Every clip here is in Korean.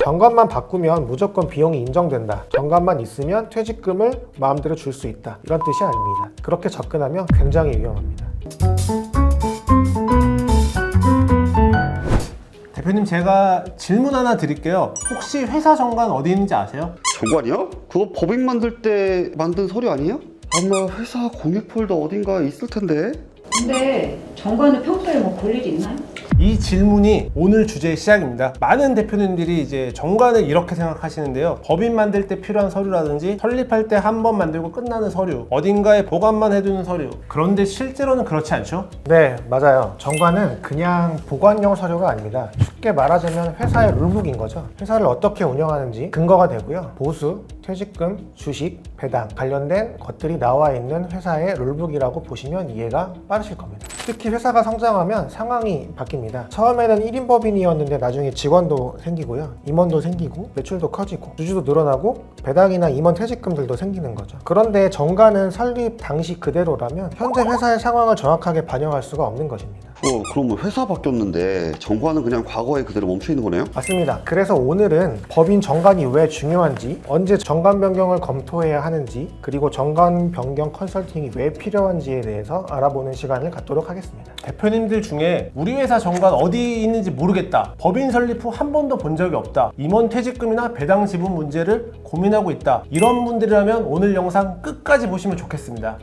정관만 바꾸면 무조건 비용이 인정된다. 정관만 있으면 퇴직금을 마음대로 줄 수 있다. 이런 뜻이 아닙니다. 그렇게 접근하면 굉장히 위험합니다. 대표님, 제가 질문 하나 드릴게요. 혹시 회사 정관 어디 있는지 아세요? 정관이요? 그거 법인 만들 때 만든 서류 아니에요? 아마 회사 공유 폴더 어딘가에 있을 텐데. 근데 정관을 평소에 뭐 볼 일이 있나요? 이 질문이 오늘 주제의 시작입니다. 많은 대표님들이 이제 정관을 이렇게 생각하시는데요. 법인 만들 때 필요한 서류라든지 설립할 때 한 번 만들고 끝나는 서류, 어딘가에 보관만 해두는 서류. 그런데 실제로는 그렇지 않죠? 네, 맞아요. 정관은 그냥 보관용 서류가 아닙니다. 쉽게 말하자면 회사의 룰북인 거죠. 회사를 어떻게 운영하는지 근거가 되고요. 보수, 퇴직금, 주식, 배당 관련된 것들이 나와 있는 회사의 룰북이라고 보시면 이해가 빠르실 겁니다. 특히 회사가 성장하면 상황이 바뀝니다. 처음에는 1인 법인이었는데 나중에 직원도 생기고요. 임원도 생기고 매출도 커지고 주주도 늘어나고 배당이나 임원 퇴직금들도 생기는 거죠. 그런데 정관은 설립 당시 그대로라면 현재 회사의 상황을 정확하게 반영할 수가 없는 것입니다. 그럼 회사 바뀌었는데 정관은 그냥 과거에 그대로 멈춰 있는 거네요? 맞습니다. 그래서 오늘은 법인 정관이 왜 중요한지, 언제 정관 변경을 검토해야 하는지, 그리고 정관 변경 컨설팅이 왜 필요한지에 대해서 알아보는 시간을 갖도록 하겠습니다. 대표님들 중에 우리 회사 정관 어디 있는지 모르겠다, 법인 설립 후 한 번도 본 적이 없다, 임원 퇴직금이나 배당 지분 문제를 고민하고 있다, 이런 분들이라면 오늘 영상 끝까지 보시면 좋겠습니다.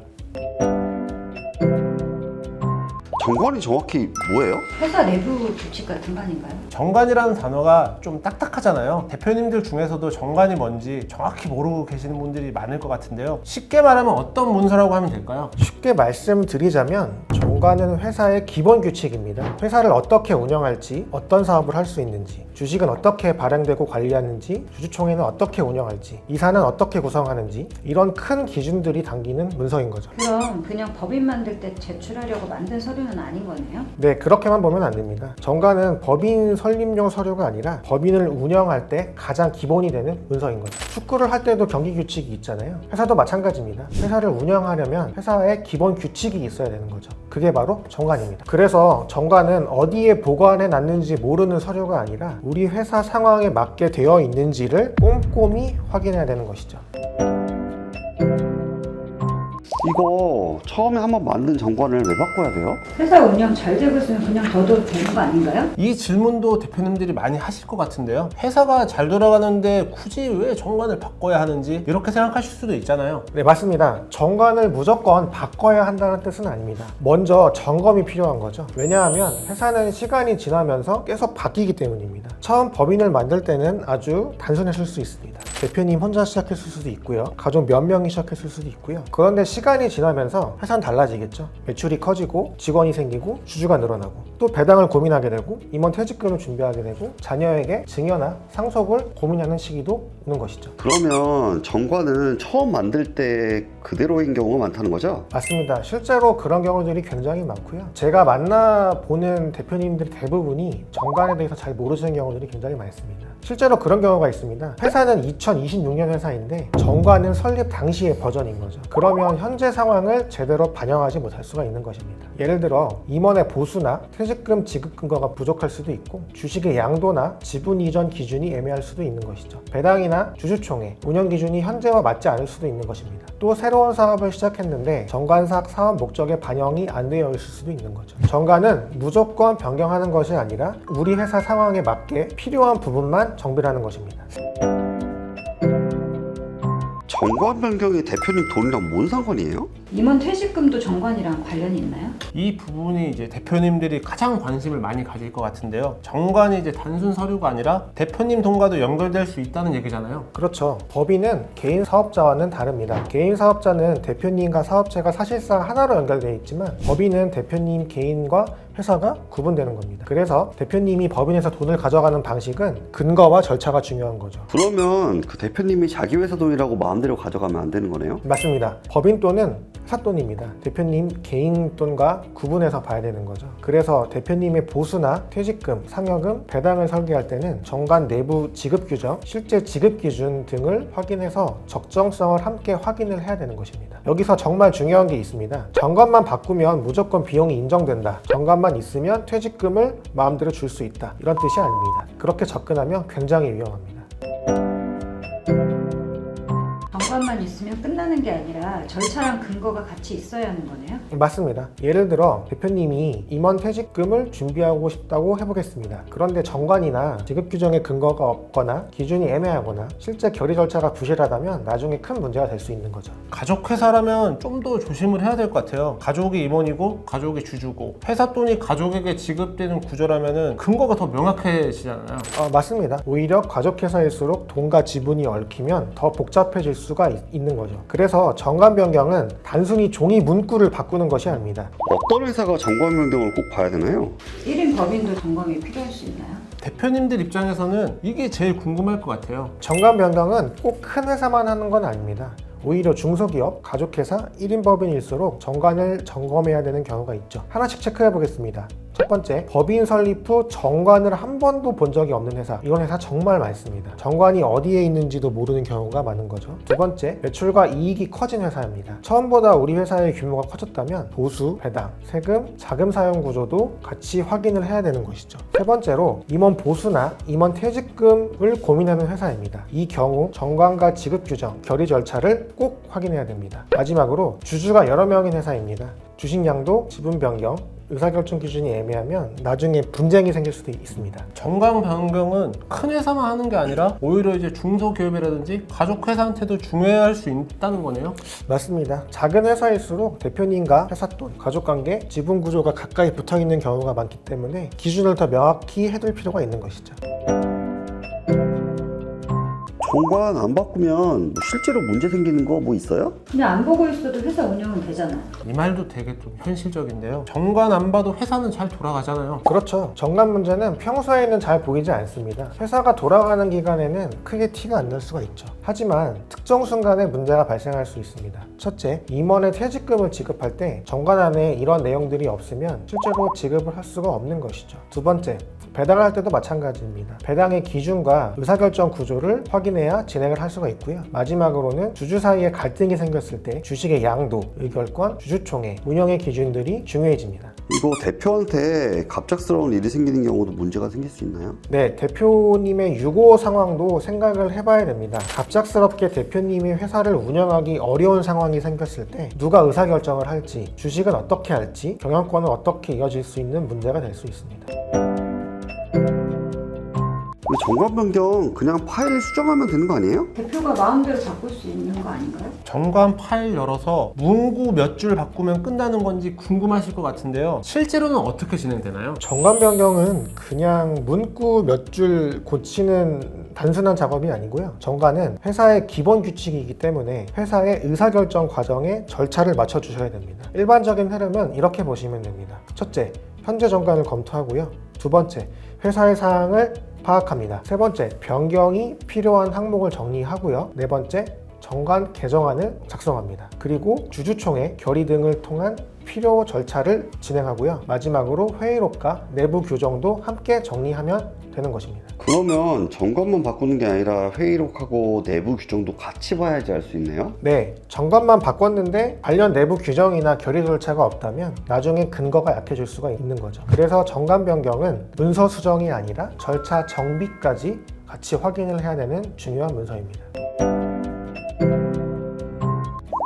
정관이 정확히 뭐예요? 회사 내부 규칙 같은 거 아닌가요? 정관이라는 단어가 좀 딱딱하잖아요. 대표님들 중에서도 정관이 뭔지 정확히 모르고 계시는 분들이 많을 것 같은데요. 쉽게 말하면 어떤 문서라고 하면 될까요? 쉽게 말씀드리자면 정관은 회사의 기본 규칙입니다. 회사를 어떻게 운영할지, 어떤 사업을 할 수 있는지, 주식은 어떻게 발행되고 관리하는지, 주주총회는 어떻게 운영할지, 이사는 어떻게 구성하는지, 이런 큰 기준들이 담기는 문서인 거죠. 그럼 그냥 법인 만들 때 제출하려고 만든 서류는 아닌 거네요? 네, 그렇게만 보면 안 됩니다. 정관은 법인 설립용 서류가 아니라 법인을 운영할 때 가장 기본이 되는 문서인 거죠. 축구를 할 때도 경기 규칙이 있잖아요. 회사도 마찬가지입니다. 회사를 운영하려면 회사의 기본 규칙이 있어야 되는 거죠. 그게 바로 정관입니다. 그래서 정관은 어디에 보관해 놨는지 모르는 서류가 아니라 우리 회사 상황에 맞게 되어 있는지를 꼼꼼히 확인해야 되는 것이죠. 이거 처음에 한번 만든 정관을 왜 바꿔야 돼요? 회사 운영 잘 되고 있으면 그냥 둬도 되는 거 아닌가요? 이 질문도 대표님들이 많이 하실 것 같은데요. 회사가 잘 돌아가는데 굳이 왜 정관을 바꿔야 하는지 이렇게 생각하실 수도 있잖아요. 네, 맞습니다. 정관을 무조건 바꿔야 한다는 뜻은 아닙니다. 먼저 점검이 필요한 거죠. 왜냐하면 회사는 시간이 지나면서 계속 바뀌기 때문입니다. 처음 법인을 만들 때는 아주 단순했을 수 있습니다. 대표님 혼자 시작했을 수도 있고요. 가족 몇 명이 시작했을 수도 있고요. 그런데 시간이 지나면서 회사는 달라지겠죠. 매출이 커지고 직원이 생기고 주주가 늘어나고 또 배당을 고민하게 되고 임원 퇴직금을 준비하게 되고 자녀에게 증여나 상속을 고민하는 시기도 오는 것이죠. 그러면 정관은 처음 만들 때 그대로인 경우가 많다는 거죠? 맞습니다. 실제로 그런 경우들이 굉장히 많고요. 제가 만나보는 대표님들 대부분이 정관에 대해서 잘 모르시는 경우들이 굉장히 많습니다. 실제로 그런 경우가 있습니다. 회사는 2026년 회사인데 정관은 설립 당시의 버전인 거죠. 그러면 현재 상황을 제대로 반영하지 못할 수가 있는 것입니다. 예를 들어 임원의 보수나 퇴직금 지급 근거가 부족할 수도 있고 주식의 양도나 지분 이전 기준이 애매할 수도 있는 것이죠. 배당이나 주주총회, 운영 기준이 현재와 맞지 않을 수도 있는 것입니다. 또 새로운 사업을 시작했는데 정관상 사업 목적에 반영이 안 되어 있을 수도 있는 거죠. 정관은 무조건 변경하는 것이 아니라 우리 회사 상황에 맞게 필요한 부분만 정비하는 것입니다. 정관 변경이 대표님 돈이랑 뭔 상관이에요? 임원 퇴직금도 정관이랑 관련이 있나요? 이 부분이 이제 대표님들이 가장 관심을 많이 가질 것 같은데요. 정관이 이제 단순 서류가 아니라 대표님 돈과도 연결될 수 있다는 얘기잖아요. 그렇죠. 법인은 개인 사업자와는 다릅니다. 개인 사업자는 대표님과 사업체가 사실상 하나로 연결되어 있지만 법인은 대표님 개인과 회사가 구분되는 겁니다. 그래서 대표님이 법인에서 돈을 가져가는 방식은 근거와 절차가 중요한 거죠. 그러면 그 대표님이 자기 회사 돈이라고 마음대로 가져가면 안 되는 거네요? 맞습니다. 법인 돈은 회사 돈입니다. 대표님 개인 돈과 구분해서 봐야 되는 거죠. 그래서 대표님의 보수나 퇴직금, 상여금, 배당을 설계할 때는 정관 내부 지급 규정, 실제 지급 기준 등을 확인해서 적정성을 함께 확인을 해야 되는 것입니다. 여기서 정말 중요한 게 있습니다. 정관만 바꾸면 무조건 비용이 인정된다. 정관만 있으면 퇴직금을 마음대로 줄 수 있다. 이런 뜻이 아닙니다. 그렇게 접근하면 굉장히 위험합니다. 보관만 있으면 끝나는 게 아니라 절차랑 근거가 같이 있어야 하는 거네요? 맞습니다. 예를 들어 대표님이 임원 퇴직금을 준비하고 싶다고 해보겠습니다. 그런데 정관이나 지급 규정에 근거가 없거나 기준이 애매하거나 실제 결의 절차가 부실하다면 나중에 큰 문제가 될 수 있는 거죠. 가족 회사라면 좀 더 조심을 해야 될 것 같아요. 가족이 임원이고 가족이 주주고 회사 돈이 가족에게 지급되는 구조라면은 근거가 더 명확해지잖아요. 맞습니다. 오히려 가족회사일수록 돈과 지분이 얽히면 더 복잡해질 수가 있는 거죠. 그래서 정관 변경은 단순히 종이 문구를 바꾸는 것이 아닙니다. 어떤 회사가 정관 변경을 꼭 봐야 되나요? 1인 법인도 점검이 필요할 수 있나요? 대표님들 입장에서는 이게 제일 궁금할 것 같아요. 정관 변경은 꼭 큰 회사만 하는 건 아닙니다. 오히려 중소기업, 가족회사, 1인 법인일수록 정관을 점검해야 되는 경우가 있죠. 하나씩 체크해 보겠습니다. 첫 번째, 법인 설립 후 정관을 한 번도 본 적이 없는 회사. 이런 회사 정말 많습니다. 정관이 어디에 있는지도 모르는 경우가 많은 거죠. 두 번째, 매출과 이익이 커진 회사입니다. 처음보다 우리 회사의 규모가 커졌다면 보수, 배당, 세금, 자금 사용 구조도 같이 확인을 해야 되는 것이죠. 세 번째로, 임원 보수나 임원 퇴직금을 고민하는 회사입니다. 이 경우 정관과 지급 규정, 결의 절차를 꼭 확인해야 됩니다. 마지막으로, 주주가 여러 명인 회사입니다. 주식량도, 지분 변경, 의사결정 기준이 애매하면 나중에 분쟁이 생길 수도 있습니다. 정관 변경은 큰 회사만 하는 게 아니라 오히려 이제 중소기업이라든지 가족 회사한테도 중요할 수 있다는 거네요. 맞습니다. 작은 회사일수록 대표님과 회사 돈, 가족관계, 지분 구조가 가까이 붙어있는 경우가 많기 때문에 기준을 더 명확히 해둘 필요가 있는 것이죠. 정관 안 바꾸면 실제로 문제 생기는 거 뭐 있어요? 그냥 안 보고 있어도 회사 운영은 되잖아요. 이 말도 되게 좀 현실적인데요. 정관 안 봐도 회사는 잘 돌아가잖아요. 그렇죠. 정관 문제는 평소에는 잘 보이지 않습니다. 회사가 돌아가는 기간에는 크게 티가 안 날 수가 있죠. 하지만 특정 순간에 문제가 발생할 수 있습니다. 첫째, 임원의 퇴직금을 지급할 때 정관 안에 이런 내용들이 없으면 실제로 지급을 할 수가 없는 것이죠. 두 번째, 배당을 할 때도 마찬가지입니다. 배당의 기준과 의사결정 구조를 확인해야 진행을 할 수가 있고요. 마지막으로는 주주 사이에 갈등이 생겼을 때 주식의 양도, 의결권, 주주총회, 운영의 기준들이 중요해집니다. 이거 대표한테 갑작스러운 일이 생기는 경우도 문제가 생길 수 있나요? 네, 대표님의 유고 상황도 생각을 해봐야 됩니다. 갑작스럽게 대표님이 회사를 운영하기 어려운 상황이 생겼을 때 누가 의사결정을 할지, 주식은 어떻게 할지, 경영권은 어떻게 이어질 수 있는 문제가 될 수 있습니다. 정관 변경 그냥 파일을 수정하면 되는 거 아니에요? 대표가 마음대로 바꿀 수 있는 거 아닌가요? 정관 파일 열어서 문구 몇 줄 바꾸면 끝나는 건지 궁금하실 것 같은데요. 실제로는 어떻게 진행되나요? 정관 변경은 그냥 문구 몇 줄 고치는 단순한 작업이 아니고요. 정관은 회사의 기본 규칙이기 때문에 회사의 의사결정 과정에 절차를 맞춰주셔야 됩니다. 일반적인 흐름은 이렇게 보시면 됩니다. 첫째, 현재 정관을 검토하고요. 두 번째, 회사의 사항을 파악합니다. 세 번째, 변경이 필요한 항목을 정리하고요. 네 번째, 정관 개정안을 작성합니다. 그리고 주주총회, 결의 등을 통한 필요 절차를 진행하고요. 마지막으로 회의록과 내부 규정도 함께 정리하면 되는 것입니다. 그러면 정관만 바꾸는 게 아니라 회의록하고 내부 규정도 같이 봐야지 알 수 있네요? 네, 정관만 바꿨는데 관련 내부 규정이나 결의 절차가 없다면 나중에 근거가 약해질 수가 있는 거죠. 그래서 정관 변경은 문서 수정이 아니라 절차 정비까지 같이 확인을 해야 되는 중요한 문서입니다.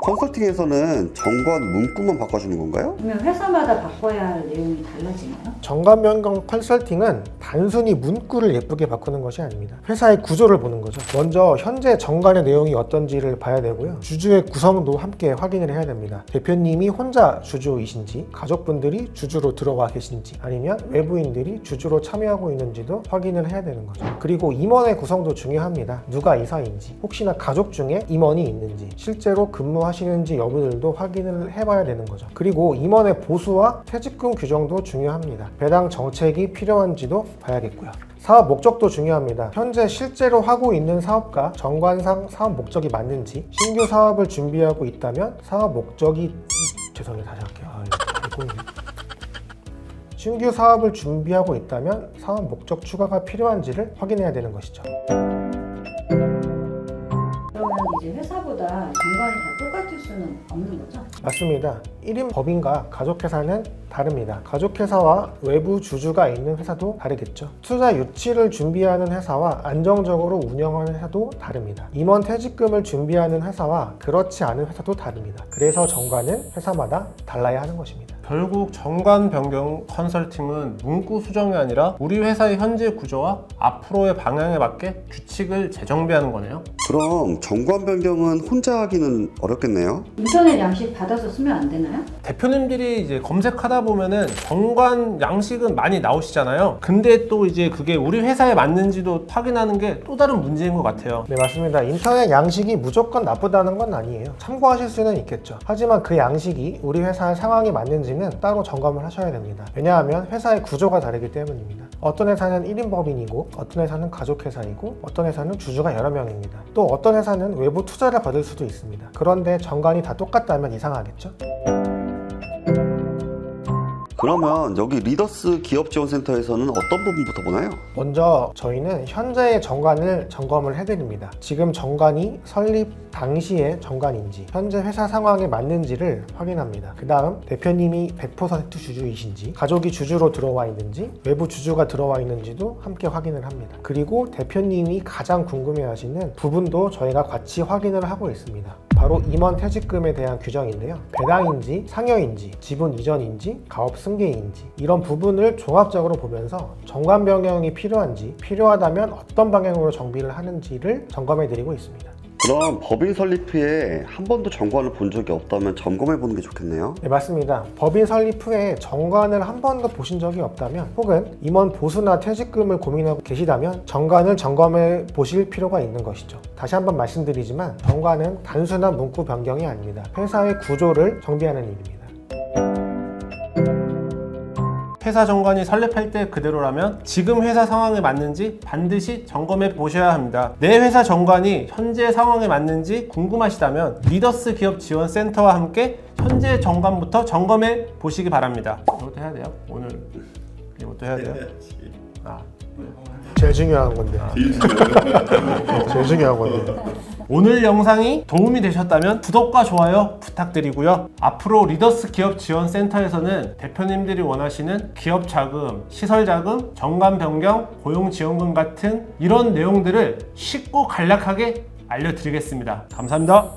컨설팅에서는 정관 문구만 바꿔주는 건가요? 그러면 회사마다 바꿔야 할 내용이 달라지나요? 정관 변경 컨설팅은 단순히 문구를 예쁘게 바꾸는 것이 아닙니다. 회사의 구조를 보는 거죠. 먼저 현재 정관의 내용이 어떤지를 봐야 되고요. 주주의 구성도 함께 확인을 해야 됩니다. 대표님이 혼자 주주이신지, 가족분들이 주주로 들어와 계신지, 아니면 외부인들이 주주로 참여하고 있는지도 확인을 해야 되는 거죠. 그리고 임원의 구성도 중요합니다. 누가 이사인지, 혹시나 가족 중에 임원이 있는지, 실제로 근무하시는지 여부들도 확인을 해봐야 되는 거죠. 그리고 임원의 보수와 퇴직금 규정도 중요합니다. 배당 정책이 필요한지도 봐야겠고요. 사업 목적도 중요합니다. 현재 실제로 하고 있는 사업과 정관상 사업 목적이 맞는지, 신규 사업을 준비하고 있다면 사업 목적이 죄송해요, 다시 할게요. 신규 사업을 준비하고 있다면 사업 목적 추가가 필요한지를 확인해야 되는 것이죠. 그러면 이제 회사보다 정관이 다 똑같을 수는 없는 거죠? 맞습니다. 1인 법인과 가족회사는 다릅니다. 가족회사와 외부 주주가 있는 회사도 다르겠죠. 투자 유치를 준비하는 회사와 안정적으로 운영하는 회사도 다릅니다. 임원 퇴직금을 준비하는 회사와 그렇지 않은 회사도 다릅니다. 그래서 정관은 회사마다 달라야 하는 것입니다. 결국 정관 변경 컨설팅은 문구 수정이 아니라 우리 회사의 현재 구조와 앞으로의 방향에 맞게 규칙을 재정비하는 거네요. 그럼 정관 변경은 혼자 하기는 어렵겠네요? 인터넷 양식 받아서 쓰면 안 되나요? 대표님들이 이제 검색하다 보면은 정관 양식은 많이 나오시잖아요. 근데 또 이제 그게 우리 회사에 맞는지도 확인하는 게 또 다른 문제인 것 같아요. 네, 맞습니다. 인터넷 양식이 무조건 나쁘다는 건 아니에요. 참고하실 수는 있겠죠. 하지만 그 양식이 우리 회사의 상황에 맞는지는 따로 점검을 하셔야 됩니다. 왜냐하면 회사의 구조가 다르기 때문입니다. 어떤 회사는 1인 법인이고 어떤 회사는 가족회사이고 어떤 회사는 주주가 여러 명입니다. 또 어떤 회사는 외부 투자를 받을 수도 있습니다. 그런데 정관이 다 똑같다면 이상하겠죠? 그러면 여기 리더스 기업지원센터에서는 어떤 부분부터 보나요? 먼저 저희는 현재의 정관을 점검을 해드립니다. 지금 정관이 설립 당시의 정관인지 현재 회사 상황에 맞는지를 확인합니다. 그 다음 대표님이 100% 주주이신지 가족이 주주로 들어와 있는지 외부 주주가 들어와 있는지도 함께 확인을 합니다. 그리고 대표님이 가장 궁금해하시는 부분도 저희가 같이 확인을 하고 있습니다. 바로 임원 퇴직금에 대한 규정인데요. 배당인지 상여인지 지분 이전인지 가업 승계인지 이런 부분을 종합적으로 보면서 정관 변경이 필요한지 필요하다면 어떤 방향으로 정비를 하는지를 점검해 드리고 있습니다. 그럼 법인 설립 후에 한 번도 정관을 본 적이 없다면 점검해 보는 게 좋겠네요. 네, 맞습니다. 법인 설립 후에 정관을 한 번도 보신 적이 없다면 혹은 임원 보수나 퇴직금을 고민하고 계시다면 정관을 점검해 보실 필요가 있는 것이죠. 다시 한번 말씀드리지만 정관은 단순한 문구 변경이 아닙니다. 회사의 구조를 정비하는 일입니다. 회사 정관이 설립할 때 그대로라면 지금 회사 상황에 맞는지 반드시 점검해 보셔야 합니다. 내 회사 정관이 현재 상황에 맞는지 궁금하시다면 리더스 기업 지원 센터와 함께 현재 정관부터 점검해 보시기 바랍니다. 이것도 해야 돼요? 오늘 이것도 해야 돼요? 제일 중요한 건데. 제일 중요한 건데. 오늘 영상이 도움이 되셨다면 구독과 좋아요 부탁드리고요. 앞으로 리더스 기업 지원 센터에서는 대표님들이 원하시는 기업 자금, 시설 자금, 정관 변경, 고용 지원금 같은 이런 내용들을 쉽고 간략하게 알려드리겠습니다. 감사합니다.